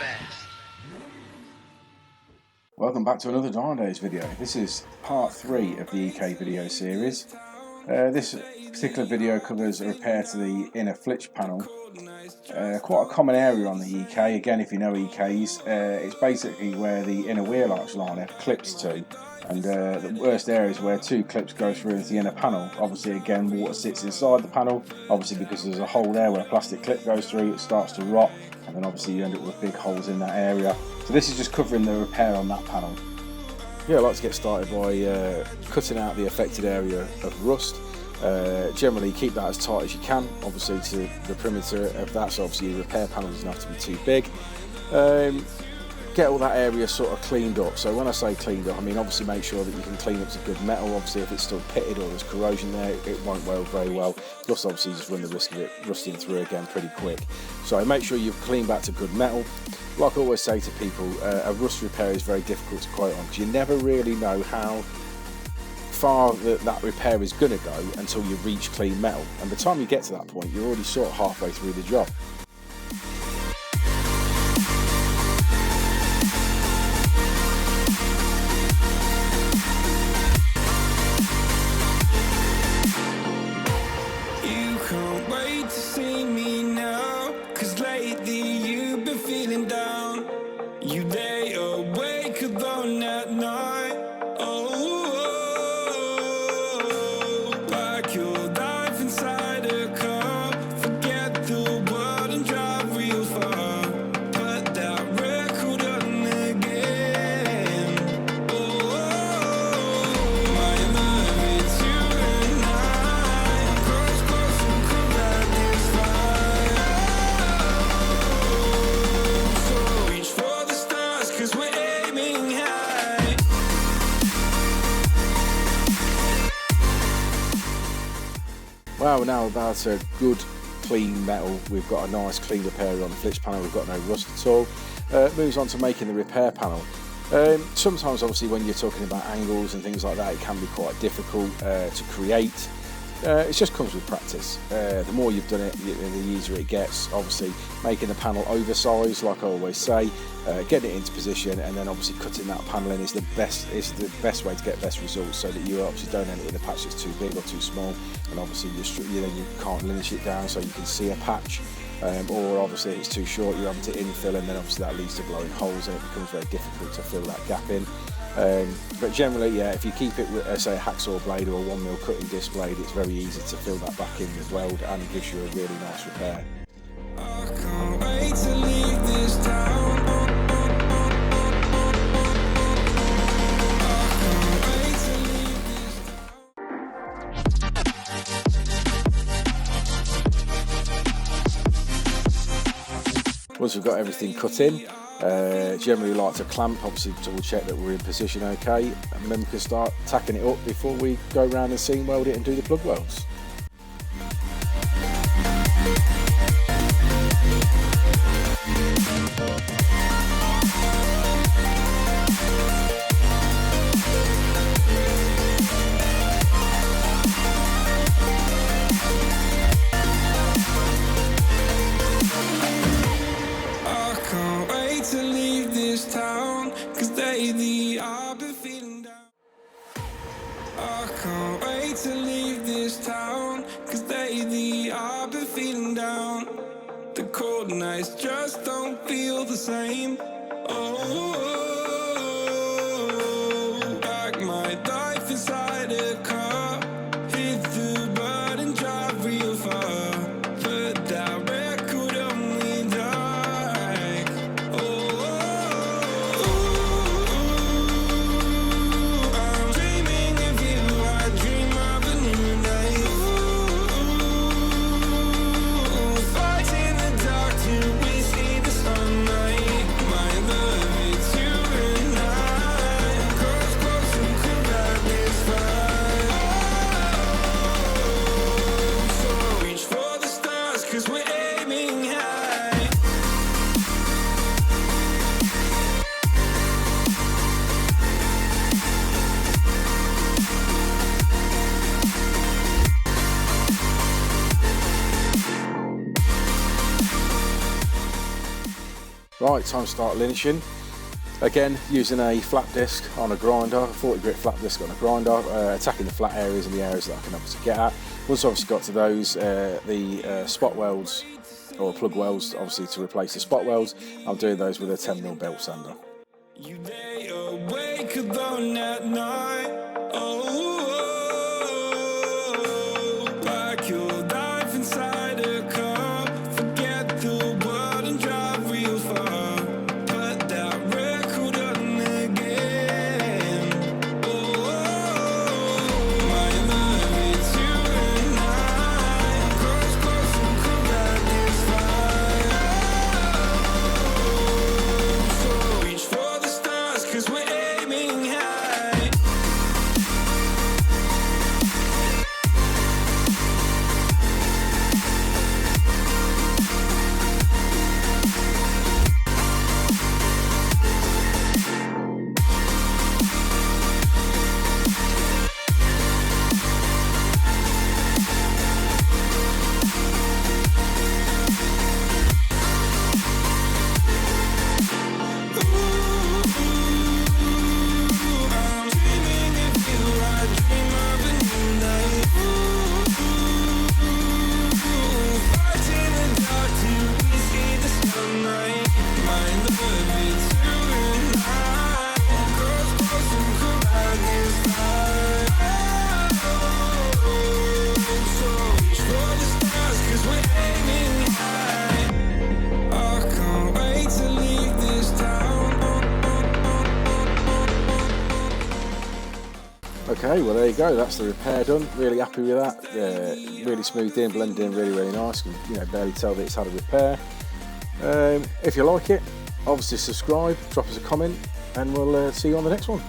fast. Welcome back to another Dynodaze video. This is part 3 of the EK video series. This particular video covers a repair to the inner Flitch panel. Quite a common area on the EK. Again, if you know EKs, it's basically where the inner wheel arch liner clips to, and the worst area is where two clips go through into the inner panel. Obviously, again, water sits inside the panel. Obviously, because there's a hole there where a plastic clip goes through, it starts to rot, and then obviously you end up with big holes in that area. So this is just covering the repair on that panel. Yeah, I'd like to get started by cutting out the affected area of rust. Generally keep that as tight as you can, obviously to the perimeter of that, so obviously your repair panel doesn't have to be too big. Get all that area sort of cleaned up. So when I say cleaned up, I mean obviously make sure that you can clean up to good metal. Obviously if it's still pitted or there's corrosion there, it won't weld very well. Plus obviously you just run the risk of it rusting through again pretty quick. So make sure you've cleaned back to good metal. Like I always say to people, a rust repair is very difficult to quote on because you never really know how far that repair is going to go until you reach clean metal, and by the time you get to that point you're already sort of halfway through the job. You can't wait to see me now, 'cause lately you've been feeling down. You lay awake alone at night. Well, we're now about a good clean metal. We've got a nice clean repair on the Flitch panel. We've got no rust at all. Moves on to making the repair panel. Sometimes obviously when you're talking about angles and things like that, it can be quite difficult to create. It just comes with practice. The more you've done it, the easier it gets. Obviously making the panel oversized, like I always say, getting it into position, and then obviously cutting that panel in is the best way to get best results, so that you obviously don't end up with a patch that's too big or too small, and obviously you can't lineage it down so you can see a patch. Or obviously it's too short, you're having to infill, and then obviously that leads to blowing holes and it becomes very difficult to fill that gap in. But generally, yeah, if you keep it with say a hacksaw blade or a 1mm cutting disc blade, it's very easy to fill that back in with weld, and it gives you a really nice repair. I can't wait to leave this town. Once we've got everything cut in, generally like to clamp, obviously to double check that we're in position okay, and then we can start tacking it up before we go around and seam weld it and do the plug welds. To leave this town, 'cause lately I've been feeling down. I can't wait to leave this town, 'cause lately I've been feeling down. The cold nights just don't feel the same. Like my life inside a car, hit the button, drive real far, but that record only died. I'm dreaming of you, I dream of a new day. Fight in the dark till we see the sunlight. My love, it's you Right, time to start lynching. Again, using a flat disc on a grinder, a 40 grit flat disc on a grinder, attacking the flat areas and the areas that I can obviously get at. Once I've obviously got to those, the spot welds or plug welds, obviously to replace the spot welds, I'm doing those with a 10mm belt sander. You lay awake alone at night. Oh, like your life inside a car. Forget the world and drive real far. Put that record on again. Oh, my love, it's you and I. Close, close and come back this far. So reach for the stars, 'cause we're aiming high. I'm dreaming of you, I dream of a new night. Fight in the dark till we see the sunlight. My love, it's you and I. Close, close and come back this time. So reach for the stars, 'cause we're aiming high. I can't wait to leave this town. Okay, well there you go, that's the repair done. Really happy with that. Really smoothed in, blended in really nice. You can barely tell that it's had a repair. If you like it, obviously subscribe, drop us a comment, and we'll see you on the next one.